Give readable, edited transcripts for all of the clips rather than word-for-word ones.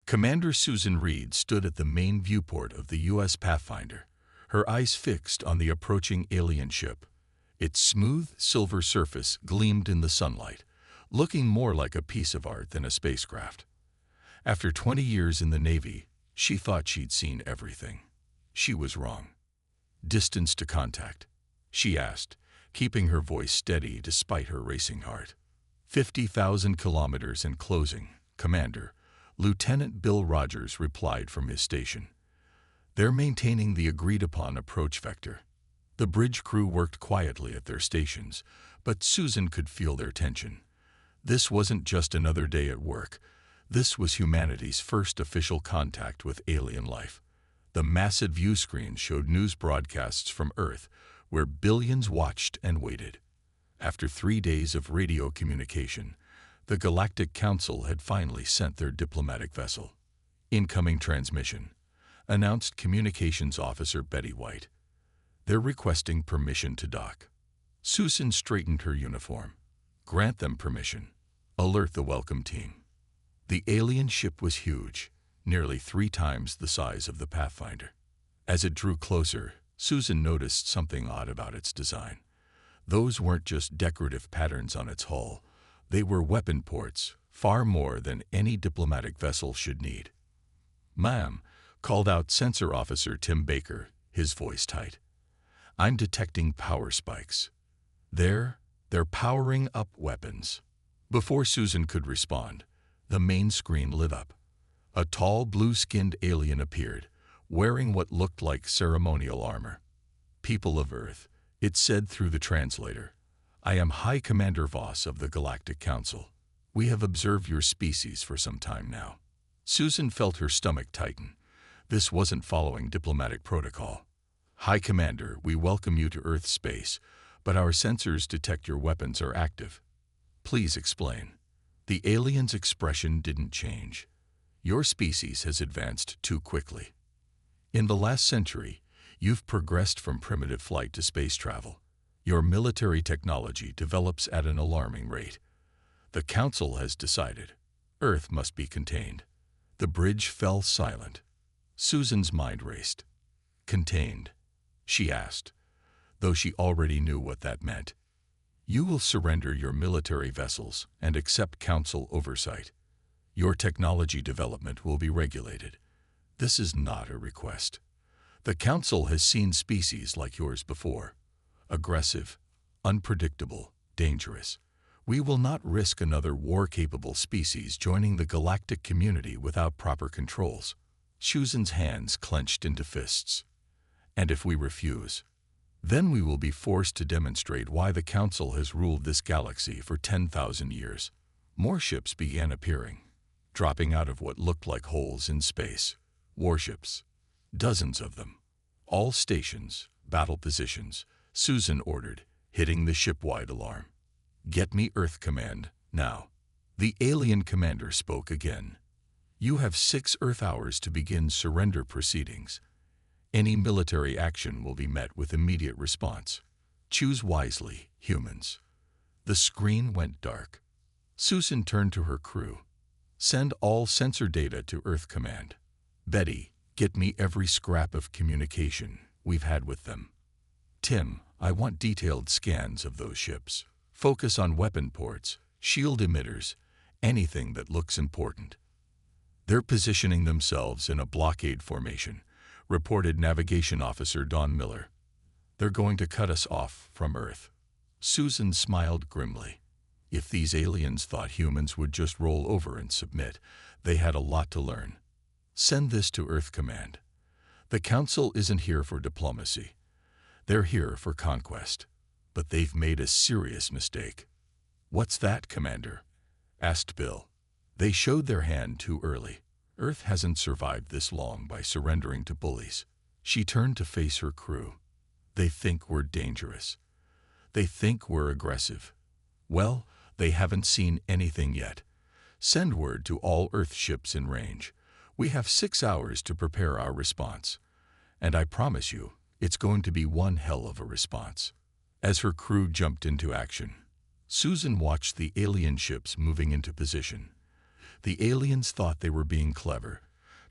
Commander Susan Reed stood at the main viewport of the U.S. Pathfinder, her eyes fixed on the approaching alien ship. Its smooth, silver surface gleamed in the sunlight, looking more like a piece of art than a spacecraft. After 20 years in the Navy, she thought she'd seen everything. She was wrong. "Distance to contact?" she asked, keeping her voice steady despite her racing heart. 50,000 kilometers and closing, Commander," Lieutenant Bill Rogers replied from his station. "They're maintaining the agreed-upon approach vector." The bridge crew worked quietly at their stations, but Susan could feel their tension. This wasn't just another day at work. This was humanity's first official contact with alien life. The massive view screen showed news broadcasts from Earth, where billions watched and waited. After 3 days of radio communication, the Galactic Council had finally sent their diplomatic vessel. "Incoming transmission," announced Communications Officer Betty White. "They're requesting permission to dock." Susan straightened her uniform. "Grant them permission. Alert the welcome team." The alien ship was huge, nearly 3 times the size of the Pathfinder. As it drew closer, Susan noticed something odd about its design. Those weren't just decorative patterns on its hull. They were weapon ports, far more than any diplomatic vessel should need. "Ma'am," called out Sensor Officer Tim Baker, his voice tight. "I'm detecting power spikes. They're powering up weapons." Before Susan could respond, the main screen lit up. A tall, blue-skinned alien appeared, wearing what looked like ceremonial armor. "People of Earth," it said through the translator, "I am High Commander Voss of the Galactic Council. We have observed your species for some time now." Susan felt her stomach tighten. This wasn't following diplomatic protocol. "High Commander, we welcome you to Earth space, but our sensors detect your weapons are active. Please explain." The alien's expression didn't change. "Your species has advanced too quickly. In the last century, you've progressed from primitive flight to space travel. Your military technology develops at an alarming rate. The Council has decided. Earth must be contained." The bridge fell silent. Susan's mind raced. "Contained?" she asked, though she already knew what that meant. "You will surrender your military vessels and accept Council oversight. Your technology development will be regulated. This is not a request. The Council has seen species like yours before. Aggressive, unpredictable, dangerous. We will not risk another war-capable species joining the galactic community without proper controls." Susan's hands clenched into fists. "And if we refuse, then we will be forced to demonstrate why the Council has ruled this galaxy for 10,000 years." More ships began appearing, dropping out of what looked like holes in space. Warships. Dozens of them. "All stations, battle positions," Susan ordered, hitting the ship-wide alarm. "Get me Earth Command, now." The alien commander spoke again. "You have 6 Earth hours to begin surrender proceedings. Any military action will be met with immediate response. Choose wisely, humans." The screen went dark. Susan turned to her crew. "Send all sensor data to Earth Command. Betty, get me every scrap of communication we've had with them. Tim, I want detailed scans of those ships. Focus on weapon ports, shield emitters, anything that looks important." "They're positioning themselves in a blockade formation," reported Navigation Officer Don Miller. "They're going to cut us off from Earth." Susan smiled grimly. If these aliens thought humans would just roll over and submit, they had a lot to learn. "Send this to Earth Command. The Council isn't here for diplomacy. They're here for conquest. But they've made a serious mistake." "What's that, Commander?" asked Bill. "They showed their hand too early. Earth hasn't survived this long by surrendering to bullies." She turned to face her crew. "They think we're dangerous. They think we're aggressive. Well, they haven't seen anything yet. Send word to all Earth ships in range. We have 6 hours to prepare our response. And I promise you, it's going to be one hell of a response." As her crew jumped into action, Susan watched the alien ships moving into position. The aliens thought they were being clever,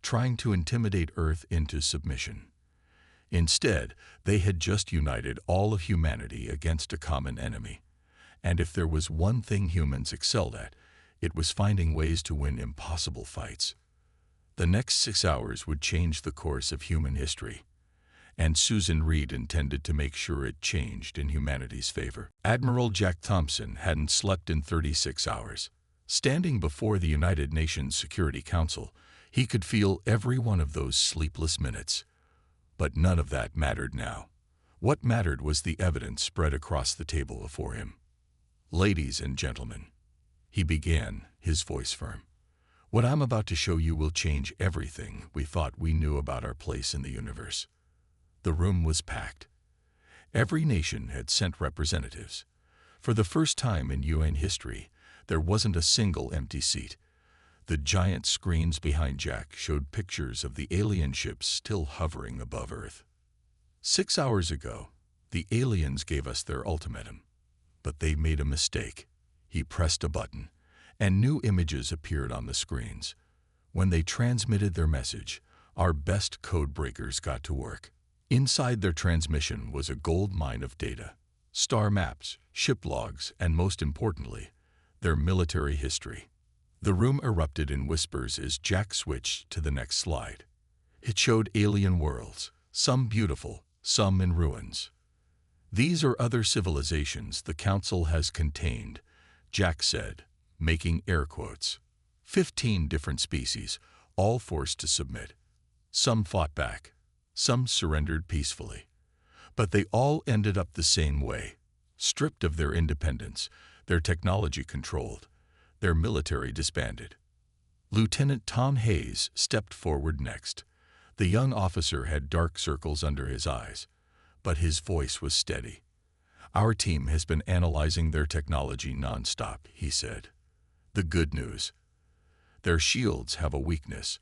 trying to intimidate Earth into submission. Instead, they had just united all of humanity against a common enemy. And if there was one thing humans excelled at, it was finding ways to win impossible fights. The next 6 hours would change the course of human history, and Susan Reed intended to make sure it changed in humanity's favor. Admiral Jack Thompson hadn't slept in 36 hours. Standing before the United Nations Security Council, he could feel every one of those sleepless minutes. But none of that mattered now. What mattered was the evidence spread across the table before him. "Ladies and gentlemen," he began, his voice firm, "what I'm about to show you will change everything we thought we knew about our place in the universe." The room was packed. Every nation had sent representatives. For the first time in UN history, there wasn't a single empty seat. The giant screens behind Jack showed pictures of the alien ships still hovering above Earth. 6 hours ago, the aliens gave us their ultimatum. But they made a mistake. He pressed a button, and new images appeared on the screens. When they transmitted their message, our best code breakers got to work. Inside their transmission was a gold mine of data, star maps, ship logs, and most importantly, their military history. The room erupted in whispers as Jack switched to the next slide. It showed alien worlds, some beautiful, some in ruins. "These are other civilizations the Council has contained," Jack said, making air quotes. 15 different species, all forced to submit. Some fought back. Some surrendered peacefully. But they all ended up the same way, stripped of their independence, their technology controlled, their military disbanded. Lieutenant Tom Hayes stepped forward next. The young officer had dark circles under his eyes, but his voice was steady. "Our team has been analyzing their technology nonstop," he said. "The good news: their shields have a weakness.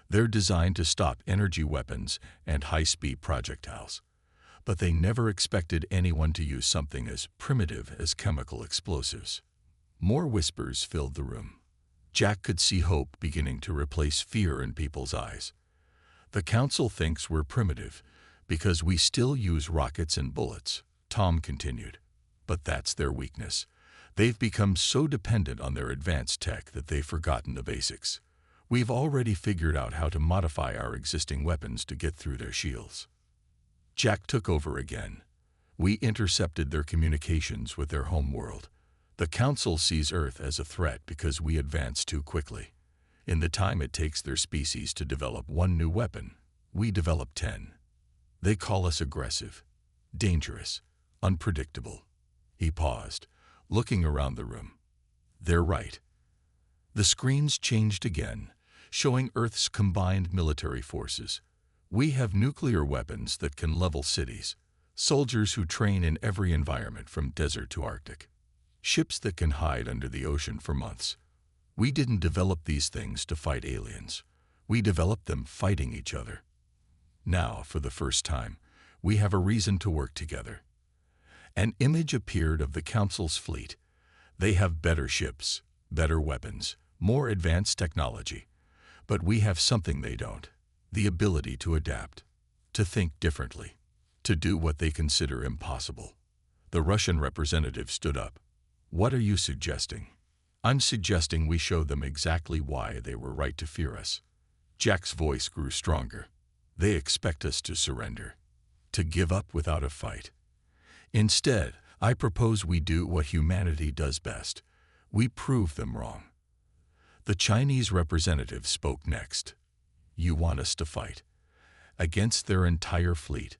They're designed to stop energy weapons and high-speed projectiles. But they never expected anyone to use something as primitive as chemical explosives." More whispers filled the room. Jack could see hope beginning to replace fear in people's eyes. "The Council thinks we're primitive because we still use rockets and bullets," Tom continued. "But that's their weakness. They've become so dependent on their advanced tech that they've forgotten the basics. We've already figured out how to modify our existing weapons to get through their shields." Jack took over again. "We intercepted their communications with their home world. The Council sees Earth as a threat because we advance too quickly. In the time it takes their species to develop one new weapon, we develop 10. They call us aggressive, dangerous, unpredictable." He paused, looking around the room. "They're right." The screens changed again, showing Earth's combined military forces. "We have nuclear weapons that can level cities, soldiers who train in every environment from desert to Arctic, ships that can hide under the ocean for months. We didn't develop these things to fight aliens. We developed them fighting each other. Now, for the first time, we have a reason to work together." An image appeared of the Council's fleet. "They have better ships, better weapons, more advanced technology. But we have something they don't: the ability to adapt, to think differently, to do what they consider impossible." The Russian representative stood up. "What are you suggesting?" "I'm suggesting we show them exactly why they were right to fear us." Jack's voice grew stronger. "They expect us to surrender, to give up without a fight. Instead, I propose we do what humanity does best. We prove them wrong." The Chinese representative spoke next. "You want us to fight against their entire fleet?"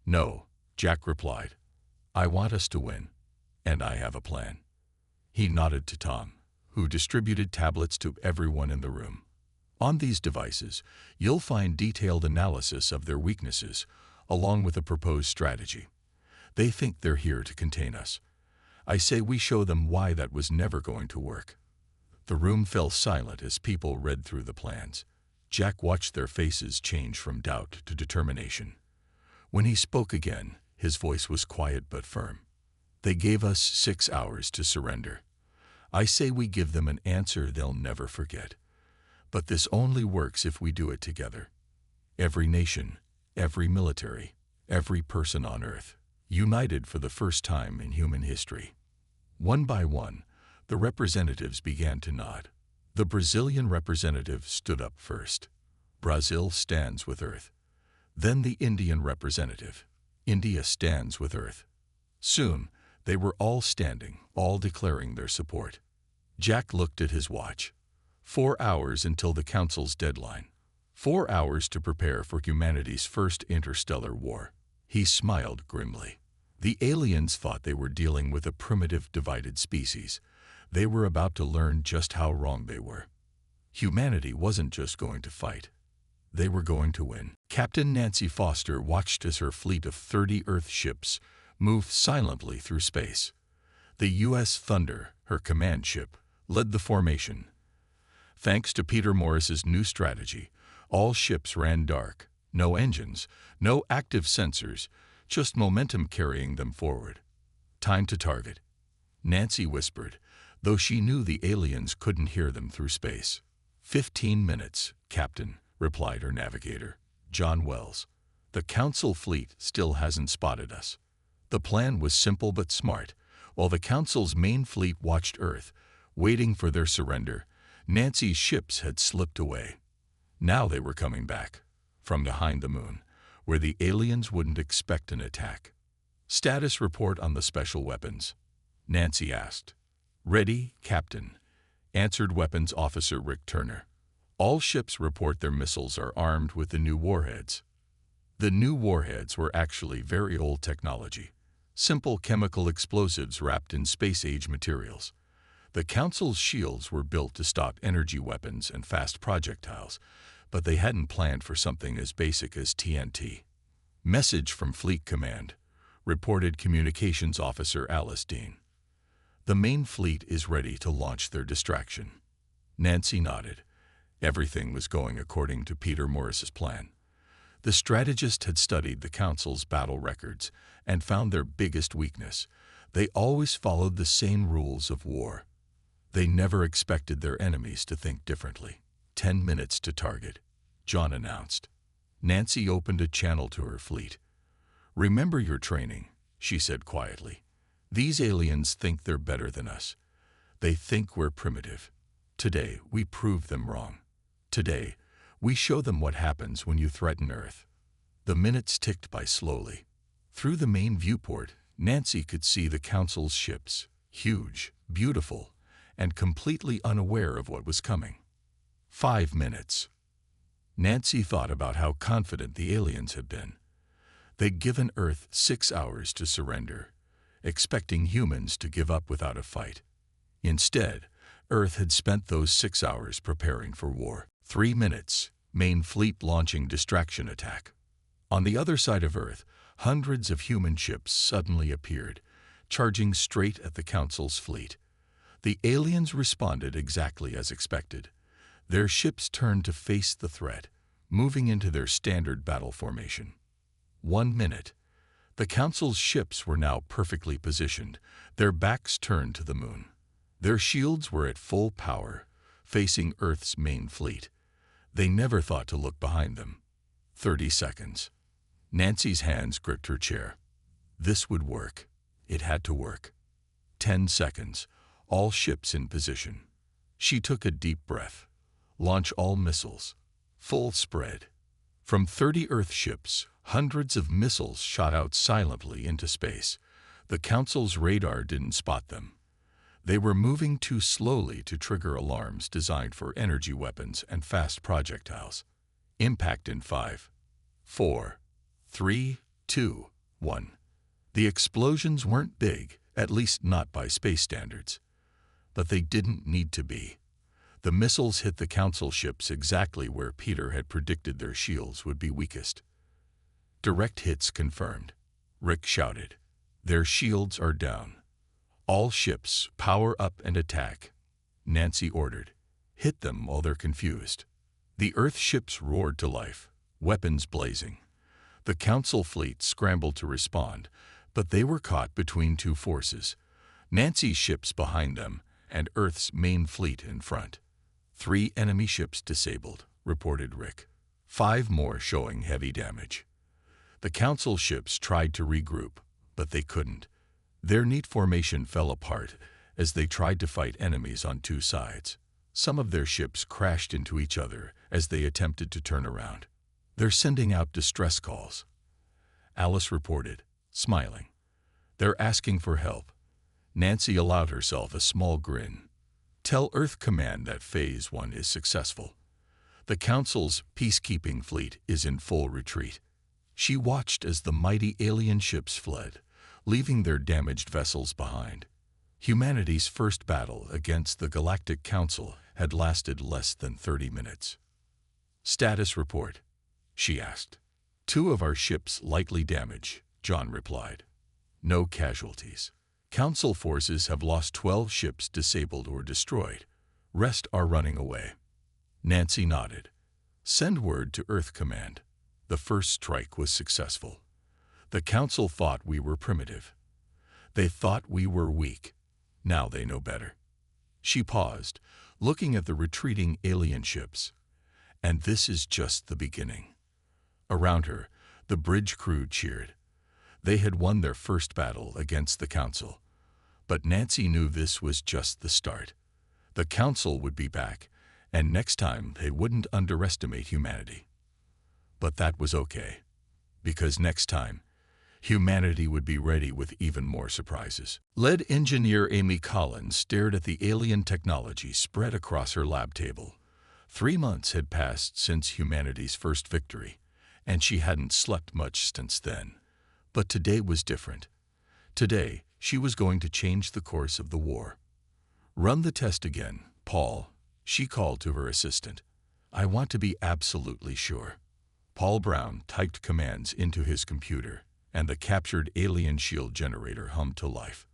"No," Jack replied. "I want us to win, and I have a plan." He nodded to Tom, who distributed tablets to everyone in the room. "On these devices, you'll find detailed analysis of their weaknesses, along with a proposed strategy. They think they're here to contain us. I say we show them why that was never going to work." The room fell silent as people read through the plans. Jack watched their faces change from doubt to determination. When he spoke again, his voice was quiet but firm. "They gave us 6 hours to surrender. I say we give them an answer they'll never forget. But this only works if we do it together. Every nation, every military, every person on Earth, united for the first time in human history. One by one, the representatives began to nod. The Brazilian representative stood up first. Brazil stands with Earth. Then the Indian representative. India stands with Earth. Soon, they were all standing, all declaring their support. Jack looked at his watch. 4 hours until the Council's deadline. 4 hours to prepare for humanity's first interstellar war. He smiled grimly. The aliens thought they were dealing with a primitive, divided species. They were about to learn just how wrong they were. Humanity wasn't just going to fight. They were going to win. Captain Nancy Foster watched as her fleet of 30 Earth ships moved silently through space. The U.S. Thunder, her command ship, led the formation. Thanks to Peter Morris's new strategy, all ships ran dark. No engines, no active sensors, just momentum carrying them forward. Time to target. Nancy whispered, though she knew the aliens couldn't hear them through space. 15 minutes, Captain, replied her navigator, John Wells. The Council fleet still hasn't spotted us. The plan was simple but smart. While the Council's main fleet watched Earth, waiting for their surrender, Nancy's ships had slipped away. Now they were coming back, from behind the moon, where the aliens wouldn't expect an attack. Status report on the special weapons, Nancy asked. Ready, Captain, answered Weapons Officer Rick Turner. All ships report their missiles are armed with the new warheads. The new warheads were actually very old technology, simple chemical explosives wrapped in space-age materials. The Council's shields were built to stop energy weapons and fast projectiles, but they hadn't planned for something as basic as TNT. Message from Fleet Command, reported Communications Officer Alice Dean. The main fleet is ready to launch their distraction. Nancy nodded. Everything was going according to Peter Morris's plan. The strategist had studied the Council's battle records and found their biggest weakness. They always followed the same rules of war. They never expected their enemies to think differently. 10 minutes to target, John announced. Nancy opened a channel to her fleet. Remember your training, she said quietly. These aliens think they're better than us. They think we're primitive. Today, we prove them wrong. Today, we show them what happens when you threaten Earth. The minutes ticked by slowly. Through the main viewport, Nancy could see the Council's ships, huge, beautiful, and completely unaware of what was coming. 5 minutes. Nancy thought about how confident the aliens had been. They'd given Earth 6 hours to surrender, expecting humans to give up without a fight. Instead, Earth had spent those 6 hours preparing for war. 3 minutes, main fleet launching distraction attack. On the other side of Earth, hundreds of human ships suddenly appeared, charging straight at the Council's fleet. The aliens responded exactly as expected. Their ships turned to face the threat, moving into their standard battle formation. 1 minute. The Council's ships were now perfectly positioned, their backs turned to the moon. Their shields were at full power, facing Earth's main fleet. They never thought to look behind them. 30 seconds. Nancy's hands gripped her chair. This would work. It had to work. 10 seconds. All ships in position. She took a deep breath. Launch all missiles. Full spread. From 30 Earth ships, hundreds of missiles shot out silently into space. The Council's radar didn't spot them. They were moving too slowly to trigger alarms designed for energy weapons and fast projectiles. Impact in 5, 4, 3, 2, 1. The explosions weren't big, at least not by space standards. But they didn't need to be. The missiles hit the Council ships exactly where Peter had predicted their shields would be weakest. Direct hits confirmed. Rick shouted. Their shields are down. All ships, power up and attack. Nancy ordered. Hit them while they're confused. The Earth ships roared to life, weapons blazing. The Council fleet scrambled to respond, but they were caught between two forces. Nancy's ships behind them and Earth's main fleet in front. 3 enemy ships disabled, reported Rick. 5 more showing heavy damage. The Council ships tried to regroup, but they couldn't. Their neat formation fell apart as they tried to fight enemies on 2 sides. Some of their ships crashed into each other as they attempted to turn around. They're sending out distress calls, Alice reported, smiling. They're asking for help. Nancy allowed herself a small grin. Tell Earth Command that Phase 1 is successful. The Council's peacekeeping fleet is in full retreat. She watched as the mighty alien ships fled, leaving their damaged vessels behind. Humanity's first battle against the Galactic Council had lasted less than 30 minutes. Status report, she asked. 2 of our ships lightly damaged, John replied. No casualties. Council forces have lost 12 ships disabled or destroyed. Rest are running away. Nancy nodded. Send word to Earth Command. The first strike was successful. The Council thought we were primitive. They thought we were weak. Now they know better. She paused, looking at the retreating alien ships. And this is just the beginning. Around her, the bridge crew cheered. They had won their first battle against the Council. But Nancy knew this was just the start. The Council would be back, and next time they wouldn't underestimate humanity. But that was okay, because next time, humanity would be ready with even more surprises. Lead engineer Amy Collins stared at the alien technology spread across her lab table. 3 months had passed since humanity's first victory, and she hadn't slept much since then. But today was different. Today, she was going to change the course of the war. Run the test again, Paul, she called to her assistant. I want to be absolutely sure. Paul Brown typed commands into his computer, and the captured alien shield generator hummed to life.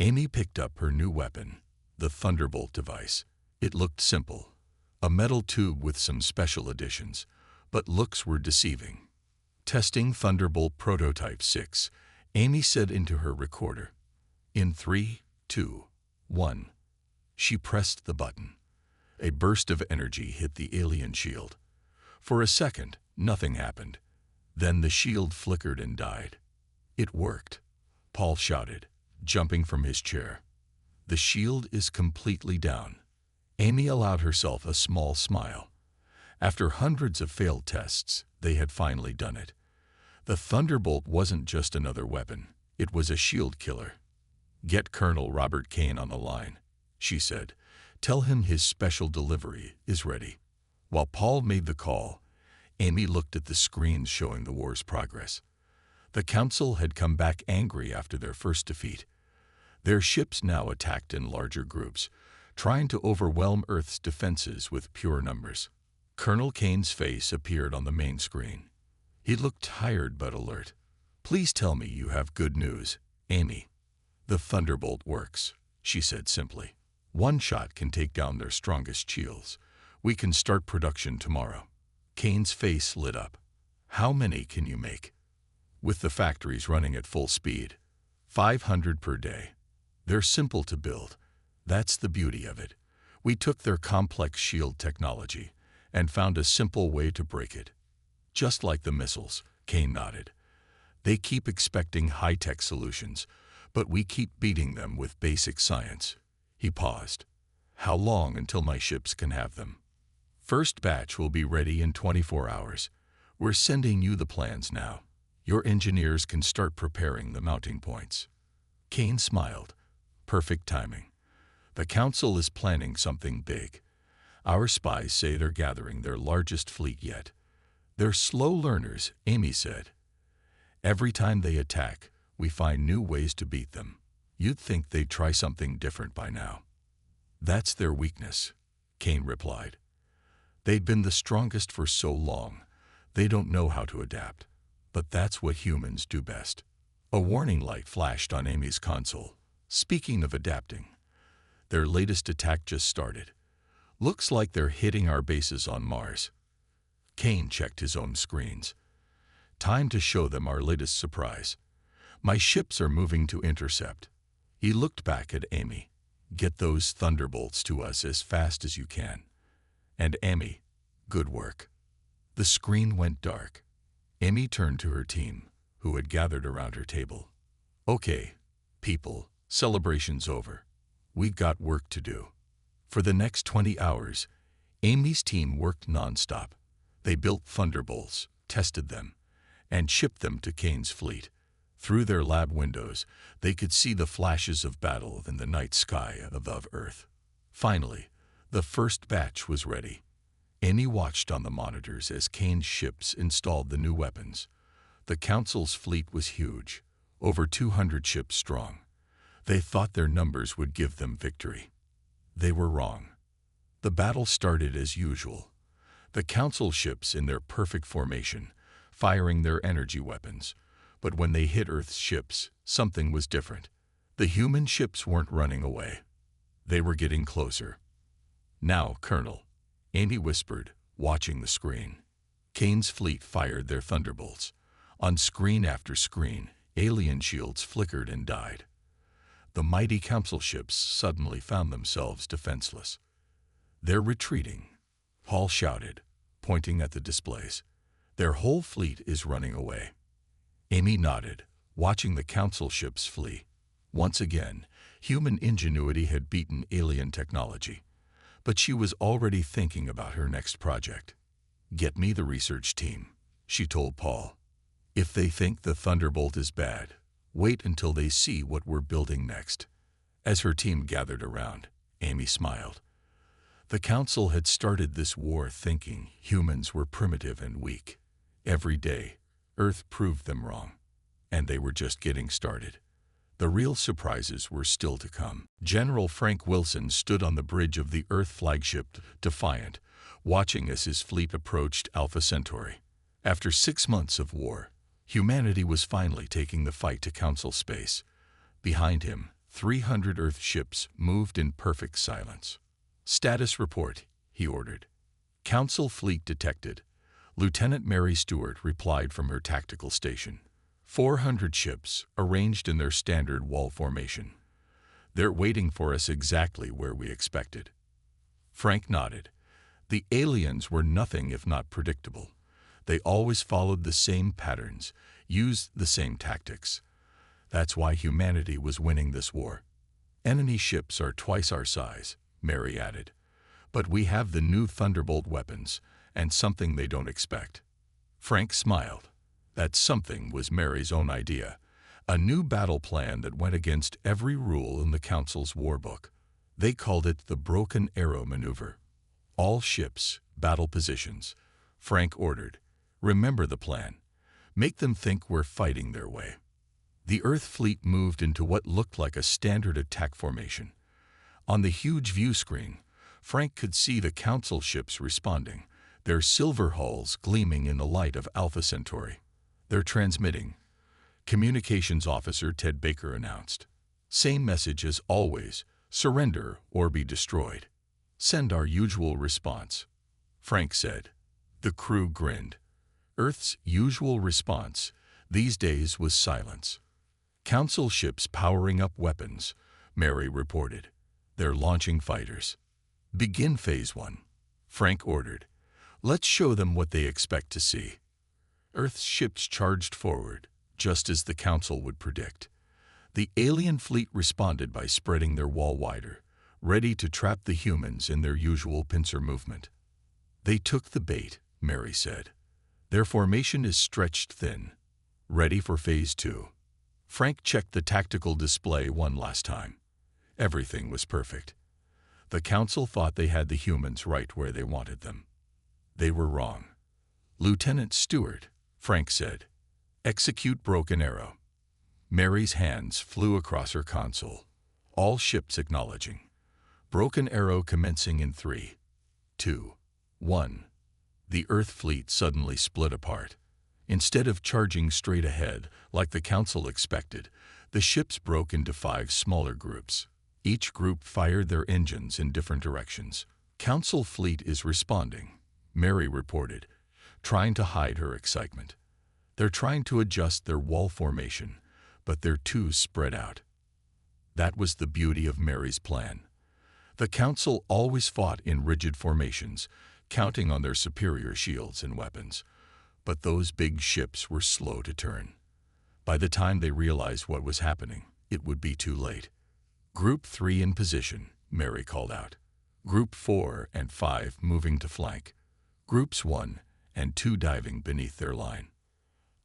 Amy picked up her new weapon, the Thunderbolt device. It looked simple, a metal tube with some special additions, but looks were deceiving. Testing Thunderbolt Prototype 6, Amy said into her recorder. In 3, 2, 1. She pressed the button. A burst of energy hit the alien shield. For a second, nothing happened. Then the shield flickered and died. It worked, Paul shouted, jumping from his chair. The shield is completely down. Amy allowed herself a small smile. After hundreds of failed tests, they had finally done it. The Thunderbolt wasn't just another weapon. It was a shield killer. Get Colonel Robert Kane on the line, she said. Tell him his special delivery is ready. While Paul made the call, Amy looked at the screens showing the war's progress. The Council had come back angry after their first defeat. Their ships now attacked in larger groups, trying to overwhelm Earth's defenses with pure numbers. Colonel Kane's face appeared on the main screen. He looked tired but alert. Please tell me you have good news, Amy. The Thunderbolt works, she said simply. 1 shot can take down their strongest shields. We can start production tomorrow. Kane's face lit up. How many can you make? With the factories running at full speed. 500 per day. They're simple to build. That's the beauty of it. We took their complex shield technology and found a simple way to break it. Just like the missiles, Kane nodded. They keep expecting high-tech solutions, but we keep beating them with basic science. He paused. How long until my ships can have them? First batch will be ready in 24 hours. We're sending you the plans now. Your engineers can start preparing the mounting points. Kane smiled. Perfect timing. The Council is planning something big. Our spies say they're gathering their largest fleet yet. They're slow learners, Amy said. Every time they attack, we find new ways to beat them. You'd think they'd try something different by now. That's their weakness, Kane replied. They've been the strongest for so long, they don't know how to adapt. But that's what humans do best. A warning light flashed on Amy's console. Speaking of adapting, their latest attack just started. Looks like they're hitting our bases on Mars. Kane checked his own screens. Time to show them our latest surprise. My ships are moving to intercept. He looked back at Amy. Get those thunderbolts to us as fast as you can. And Amy, good work. The screen went dark. Amy turned to her team, who had gathered around her table. Okay, people, celebration's over. We got work to do. For the next 20 hours, Amy's team worked nonstop. They built thunderbolts, tested them, and shipped them to Kane's fleet. Through their lab windows, they could see the flashes of battle in the night sky above Earth. Finally, the first batch was ready. Amy watched on the monitors as Kane's ships installed the new weapons. The Council's fleet was huge, over 200 ships strong. They thought their numbers would give them victory. They were wrong. The battle started as usual. The Council ships in their perfect formation, firing their energy weapons. But when they hit Earth's ships, something was different. The human ships weren't running away. They were getting closer. Now, Colonel, Amy whispered, watching the screen. Kane's fleet fired their thunderbolts. On screen after screen, alien shields flickered and died. The mighty Council ships suddenly found themselves defenseless. They're retreating, Paul shouted, pointing at the displays. Their whole fleet is running away. Amy nodded, watching the Council ships flee. Once again, human ingenuity had beaten alien technology. But she was already thinking about her next project. Get me the research team, she told Paul. If they think the Thunderbolt is bad, wait until they see what we're building next. As her team gathered around, Amy smiled. The Council had started this war thinking humans were primitive and weak. Every day, Earth proved them wrong, and they were just getting started. The real surprises were still to come. General Frank Wilson stood on the bridge of the Earth flagship Defiant, watching as his fleet approached Alpha Centauri. After 6 months of war, humanity was finally taking the fight to Council space. Behind him, 300 Earth ships moved in perfect silence. Status report, he ordered. Council fleet detected. Lieutenant Mary Stewart replied from her tactical station. 400 ships, arranged in their standard wall formation. They're waiting for us exactly where we expected. Frank nodded. The aliens were nothing if not predictable. They always followed the same patterns, used the same tactics. That's why humanity was winning this war. Enemy ships are twice our size, Mary added. But we have the new Thunderbolt weapons, and something they don't expect. Frank smiled. That something was Mary's own idea, a new battle plan that went against every rule in the Council's war book. They called it the Broken Arrow Maneuver. All ships, battle positions. Frank ordered. Remember the plan. Make them think we're fighting their way. The Earth fleet moved into what looked like a standard attack formation. On the huge view screen, Frank could see the Council ships responding, their silver hulls gleaming in the light of Alpha Centauri. They're transmitting. Communications Officer Ted Baker announced. Same message as always, surrender or be destroyed. Send our usual response, Frank said. The crew grinned. Earth's usual response these days was silence. Council ships powering up weapons, Mary reported. They're launching fighters. Begin Phase 1, Frank ordered. Let's show them what they expect to see. Earth's ships charged forward, just as the Council would predict. The alien fleet responded by spreading their wall wider, ready to trap the humans in their usual pincer movement. They took the bait, Mary said. Their formation is stretched thin, ready for Phase 2. Frank checked the tactical display one last time. Everything was perfect. The Council thought they had the humans right where they wanted them. They were wrong. Lieutenant Stewart, Frank said, execute Broken Arrow. Mary's hands flew across her console, all ships acknowledging. Broken Arrow commencing in 3, 2, 1. The Earth fleet suddenly split apart. Instead of charging straight ahead, like the Council expected, the ships broke into 5 smaller groups. Each group fired their engines in different directions. Council fleet is responding, Mary reported, trying to hide her excitement. They're trying to adjust their wall formation, but they're too spread out. That was the beauty of Mary's plan. The Council always fought in rigid formations, counting on their superior shields and weapons. But those big ships were slow to turn. By the time they realized what was happening, it would be too late. Group 3 in position, Mary called out. Group 4 and 5 moving to flank. Groups 1 and 2 diving beneath their line.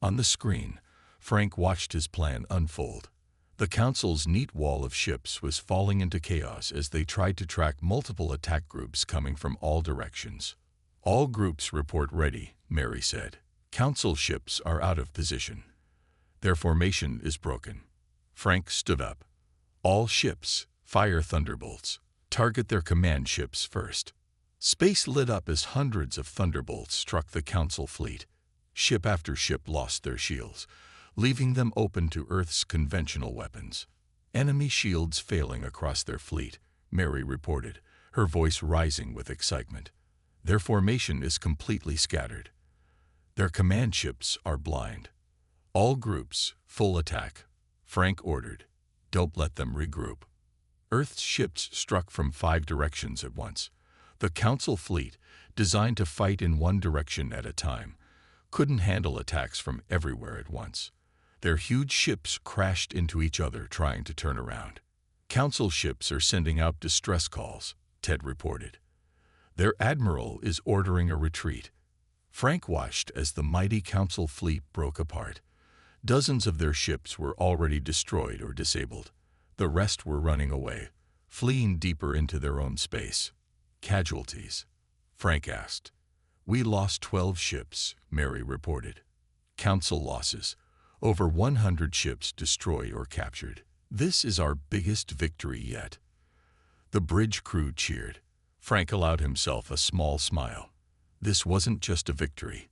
On the screen, Frank watched his plan unfold. The Council's neat wall of ships was falling into chaos as they tried to track multiple attack groups coming from all directions. All groups report ready, Mary said. Council ships are out of position. Their formation is broken. Frank stood up. All ships, fire thunderbolts. Target their command ships first. Space lit up as hundreds of thunderbolts struck the Council fleet. Ship after ship lost their shields, leaving them open to Earth's conventional weapons. Enemy shields failing across their fleet, Mary reported, her voice rising with excitement. Their formation is completely scattered. Their command ships are blind. All groups, full attack. Frank ordered. Don't let them regroup. Earth's ships struck from 5 directions at once. The Council fleet, designed to fight in one direction at a time, couldn't handle attacks from everywhere at once. Their huge ships crashed into each other trying to turn around. Council ships are sending out distress calls, Ted reported. Their admiral is ordering a retreat. Frank watched as the mighty Council fleet broke apart. Dozens of their ships were already destroyed or disabled. The rest were running away, fleeing deeper into their own space. Casualties? Frank asked. We lost 12 ships, Mary reported. Council losses. Over 100 ships destroyed or captured. This is our biggest victory yet. The bridge crew cheered. Frank allowed himself a small smile. This wasn't just a victory.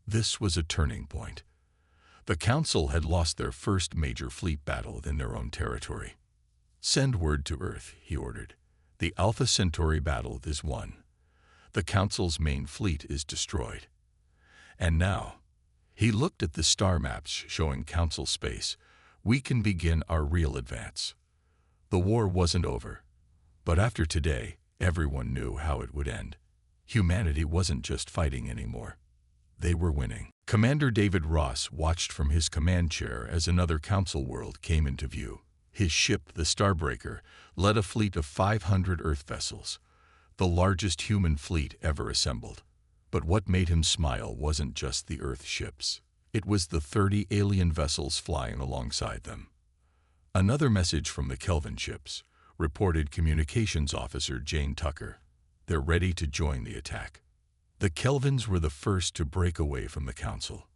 This was a turning point. The Council had lost their first major fleet battle in their own territory. Send word to Earth, he ordered. The Alpha Centauri battle is won. The Council's main fleet is destroyed. And now, he looked at the star maps showing Council space. We can begin our real advance. The war wasn't over. But after today, everyone knew how it would end. Humanity wasn't just fighting anymore. They were winning. Commander David Ross watched from his command chair as another Council world came into view. His ship, the Starbreaker, led a fleet of 500 Earth vessels, the largest human fleet ever assembled. But what made him smile wasn't just the Earth ships. It was the 30 alien vessels flying alongside them. Another message from the Kelvin ships, reported Communications Officer Jane Tucker. They're ready to join the attack. The Kelvins were the first to break away from the Council.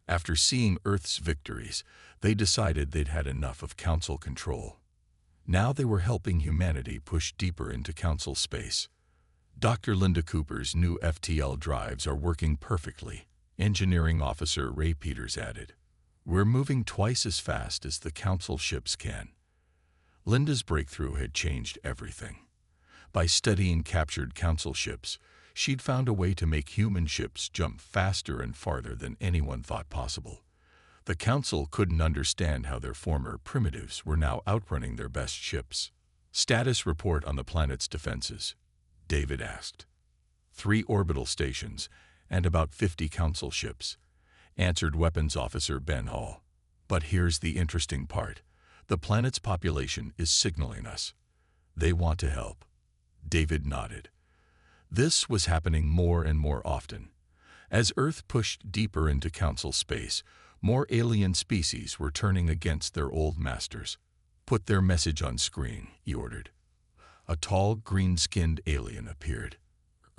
After seeing Earth's victories, they decided they'd had enough of Council control. Now they were helping humanity push deeper into Council space. Dr. Linda Cooper's new FTL drives are working perfectly, Engineering Officer Ray Peters added. We're moving twice as fast as the Council ships can. Linda's breakthrough had changed everything. By studying captured Council ships, she'd found a way to make human ships jump faster and farther than anyone thought possible. The Council couldn't understand how their former primitives were now outrunning their best ships. Status report on the planet's defenses, David asked. 3 orbital stations and about 50 Council ships, answered Weapons Officer Ben Hall. But here's the interesting part. The planet's population is signaling us. They want to help. David nodded. This was happening more and more often. As Earth pushed deeper into Council space, more alien species were turning against their old masters. Put their message on screen, he ordered. A tall, green-skinned alien appeared.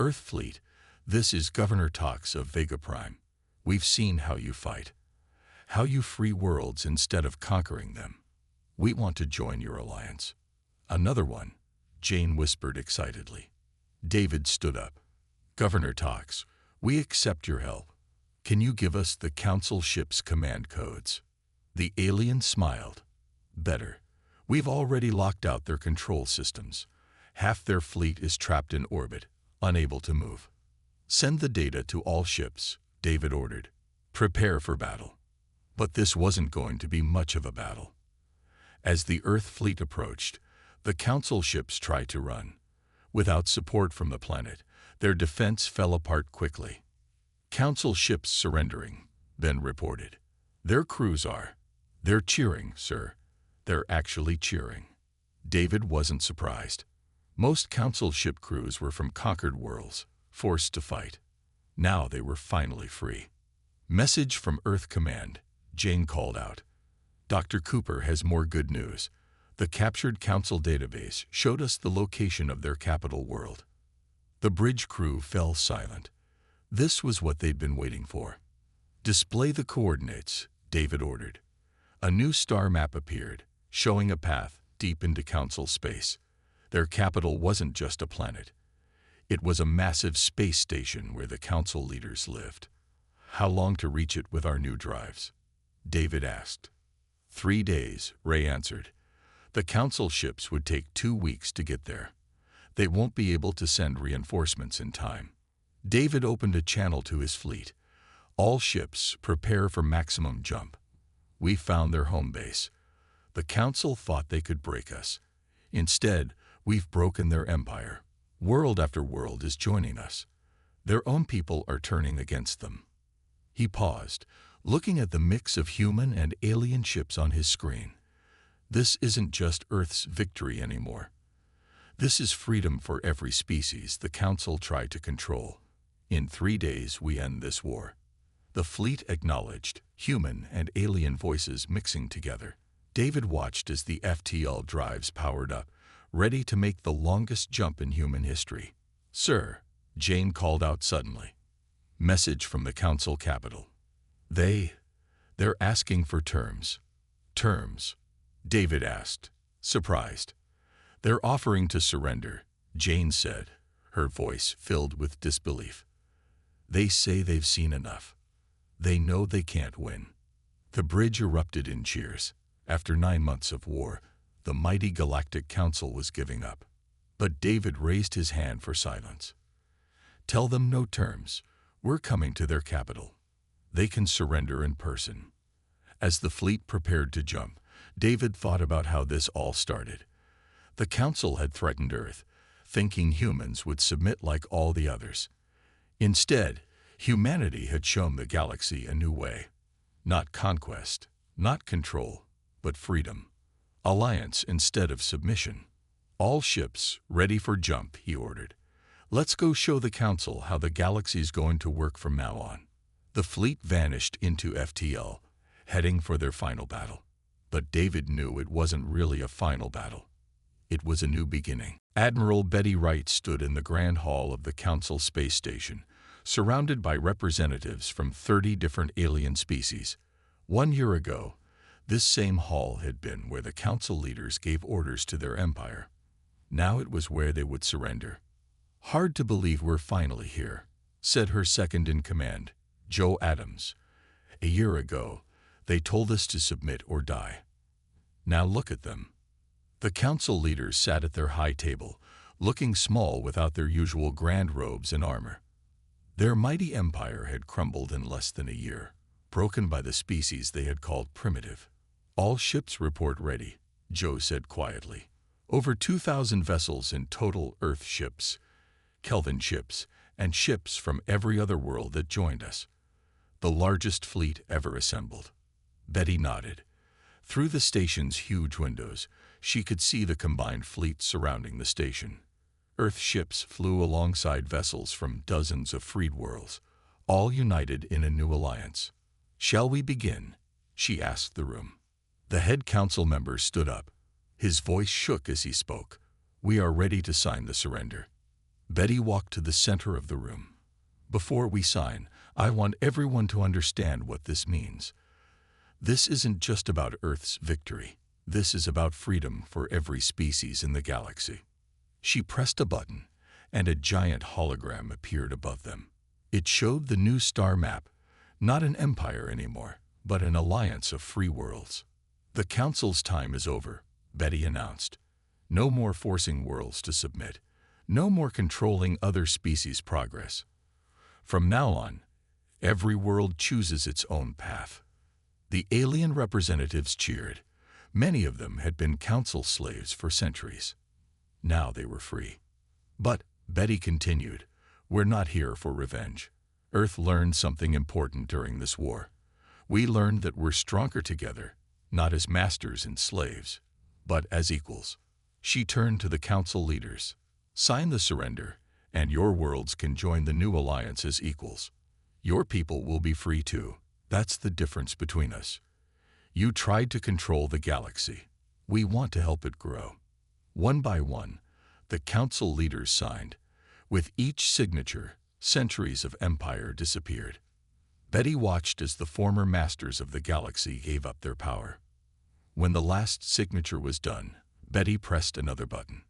Earth Fleet, this is Governor Tox of Vega Prime. We've seen how you fight. How you free worlds instead of conquering them. We want to join your alliance. Another one, Jane whispered excitedly. David stood up. Governor Tox, we accept your help. Can you give us the Council ship's command codes? The alien smiled. Better. We've already locked out their control systems. Half their fleet is trapped in orbit, unable to move. Send the data to all ships, David ordered. Prepare for battle. But this wasn't going to be much of a battle. As the Earth fleet approached, the Council ships tried to run. Without support from the planet, their defense fell apart quickly. Council ships surrendering, Ben reported. Their crews are. They're cheering, sir. They're actually cheering. David wasn't surprised. Most Council ship crews were from conquered worlds, forced to fight. Now they were finally free. Message from Earth Command, Jane called out. Dr. Cooper has more good news. The captured Council database showed us the location of their capital world. The bridge crew fell silent. This was what they'd been waiting for. Display the coordinates, David ordered. A new star map appeared, showing a path deep into Council space. Their capital wasn't just a planet. It was a massive space station where the Council leaders lived. How long to reach it with our new drives? David asked. 3 days, Ray answered. The Council ships would take 2 weeks to get there. They won't be able to send reinforcements in time. David opened a channel to his fleet. All ships, prepare for maximum jump. We found their home base. The Council thought they could break us. Instead, we've broken their empire. World after world is joining us. Their own people are turning against them. He paused, looking at the mix of human and alien ships on his screen. This isn't just Earth's victory anymore. This is freedom for every species the Council tried to control. In 3 days, we end this war. The fleet acknowledged, human and alien voices mixing together. David watched as the FTL drives powered up, ready to make the longest jump in human history. Sir, Jane called out suddenly. Message from the Council capital. They're asking for terms. Terms? David asked, surprised. They're offering to surrender, Jane said, her voice filled with disbelief. They say they've seen enough. They know they can't win. The bridge erupted in cheers. After 9 months of war, the mighty Galactic Council was giving up. But David raised his hand for silence. Tell them no terms. We're coming to their capital. They can surrender in person. As the fleet prepared to jump, David thought about how this all started. The Council had threatened Earth, thinking humans would submit like all the others. Instead, humanity had shown the galaxy a new way. Not conquest, not control, but freedom. Alliance instead of submission. All ships ready for jump, he ordered. Let's go show the Council how the galaxy's going to work from now on. The fleet vanished into FTL, heading for their final battle. But David knew it wasn't really a final battle. It was a new beginning. Admiral Betty Wright stood in the Grand Hall of the Council Space Station, surrounded by representatives from 30 different alien species. 1 year ago, this same hall had been where the Council leaders gave orders to their empire. Now it was where they would surrender. Hard to believe we're finally here, said her second-in-command, Joe Adams. A year ago, they told us to submit or die. Now look at them. The Council leaders sat at their high table, looking small without their usual grand robes and armor. Their mighty empire had crumbled in less than a year, broken by the species they had called primitive. All ships report ready, Joe said quietly. Over 2,000 vessels in total, Earth ships, Kelvin ships, and ships from every other world that joined us. The largest fleet ever assembled. Betty nodded. Through the station's huge windows, she could see the combined fleet surrounding the station. Earth ships flew alongside vessels from dozens of freed worlds, all united in a new alliance. Shall we begin? She asked the room. The head council member stood up. His voice shook as he spoke. We are ready to sign the surrender. Betty walked to the center of the room. Before we sign, I want everyone to understand what this means. This isn't just about Earth's victory. This is about freedom for every species in the galaxy. She pressed a button, and a giant hologram appeared above them. It showed the new star map, not an empire anymore, but an alliance of free worlds. The Council's time is over, Betty announced. No more forcing worlds to submit. No more controlling other species' progress. From now on, every world chooses its own path. The alien representatives cheered. Many of them had been council slaves for centuries. Now they were free. But, Betty continued, we're not here for revenge. Earth learned something important during this war. We learned that we're stronger together, not as masters and slaves, but as equals. She turned to the council leaders. Sign the surrender, and your worlds can join the new alliance as equals. Your people will be free too. That's the difference between us. You tried to control the galaxy. We want to help it grow. One by one, the council leaders signed. With each signature, centuries of empire disappeared. Betty watched as the former masters of the galaxy gave up their power. When the last signature was done, Betty pressed another button.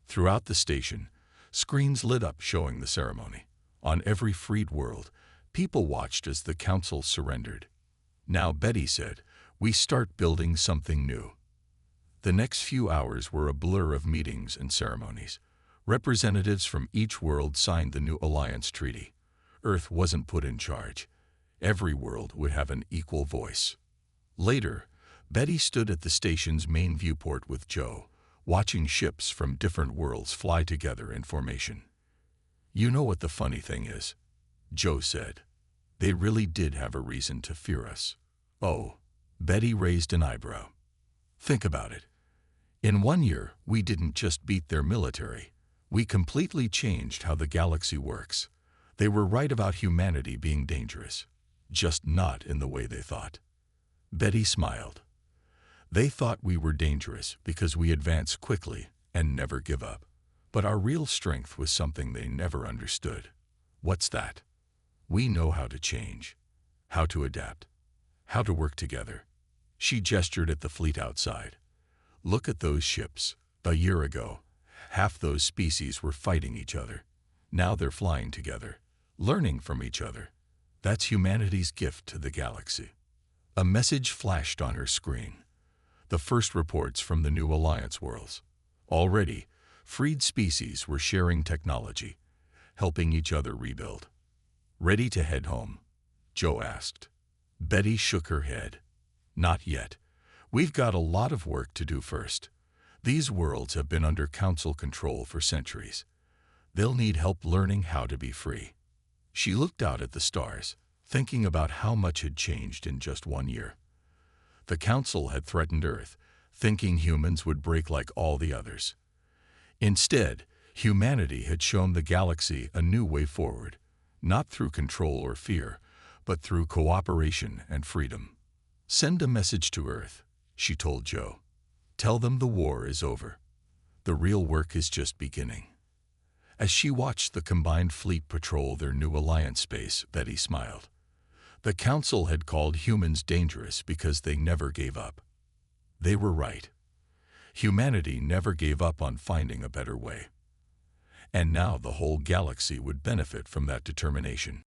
Throughout the station, screens lit up showing the ceremony. On every freed world, people watched as the council surrendered. Now, Betty said, we start building something new. The next few hours were a blur of meetings and ceremonies. Representatives from each world signed the new alliance treaty. Earth wasn't put in charge. Every world would have an equal voice. Later, Betty stood at the station's main viewport with Joe, watching ships from different worlds fly together in formation. You know what the funny thing is? Joe said. They really did have a reason to fear us. Oh, Betty raised an eyebrow. Think about it. In 1 year, we didn't just beat their military. We completely changed how the galaxy works. They were right about humanity being dangerous, just not in the way they thought. Betty smiled. They thought we were dangerous because we advance quickly and never give up. But our real strength was something they never understood. What's that? We know how to change, how to adapt, how to work together. She gestured at the fleet outside. Look at those ships. A year ago, half those species were fighting each other. Now they're flying together, learning from each other. That's humanity's gift to the galaxy. A message flashed on her screen. The first reports from the new alliance worlds. Already, freed species were sharing technology, helping each other rebuild. Ready to head home? Joe asked. Betty shook her head. Not yet. We've got a lot of work to do first. These worlds have been under council control for centuries. They'll need help learning how to be free. She looked out at the stars, thinking about how much had changed in just 1 year. The council had threatened Earth, thinking humans would break like all the others. Instead, humanity had shown the galaxy a new way forward, not through control or fear, but through cooperation and freedom. Send a message to Earth, she told Joe. Tell them the war is over. The real work is just beginning. As she watched the combined fleet patrol their new alliance space, Betty smiled. The council had called humans dangerous because they never gave up. They were right. Humanity never gave up on finding a better way. And now the whole galaxy would benefit from that determination.